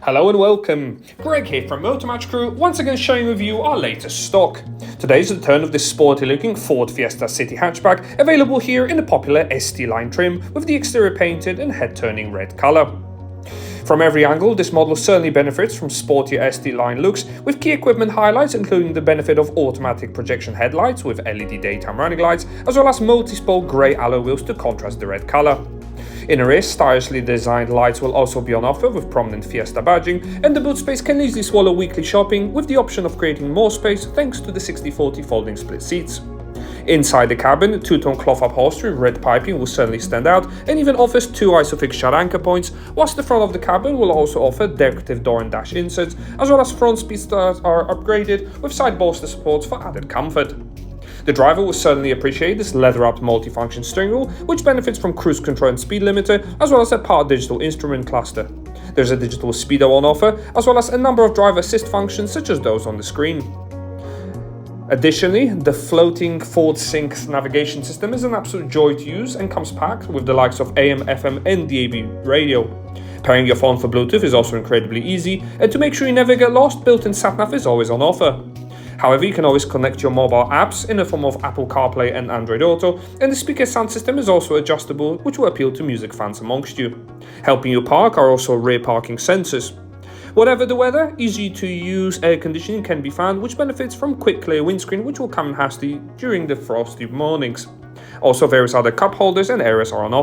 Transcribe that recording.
Hello and welcome, Greg here from Motor Match Crewe, once again sharing with you our latest stock. Today's the turn of this sporty looking Ford Fiesta city hatchback, available here in the popular ST-Line trim with the exterior painted and head turning red colour. From every angle, this model certainly benefits from sportier ST-Line looks, with key equipment highlights including the benefit of automatic projection headlights with LED daytime running lights, as well as multi-spoke grey alloy wheels to contrast the red colour. In the rear, stylishly designed lights will also be on offer with prominent Fiesta badging, and the boot space can easily swallow weekly shopping with the option of creating more space thanks to the 60/40 folding split seats. Inside the cabin, two-tone cloth upholstery with red piping will certainly stand out and even offers two ISOFIX shut anchor points, whilst the front of the cabin will also offer decorative door and dash inserts, as well as front speed stars are upgraded with side bolster supports for added comfort. The driver will certainly appreciate this leather-wrapped multifunction steering wheel, which benefits from cruise control and speed limiter, as well as a power digital instrument cluster. There's a digital speedo on offer, as well as a number of driver assist functions such as those on the screen. Additionally, the floating Ford Sync navigation system is an absolute joy to use and comes packed with the likes of AM, FM and DAB radio. Pairing your phone for Bluetooth is also incredibly easy, and to make sure you never get lost, built-in sat-nav is always on offer. However, you can always connect your mobile apps in the form of Apple CarPlay and Android Auto, and the speaker sound system is also adjustable, which will appeal to music fans amongst you. Helping you park are also rear parking sensors. Whatever the weather, easy to use air conditioning can be found, which benefits from quick clear windscreen, which will come in handy during the frosty mornings. Also, various other cup holders and areas are on offer.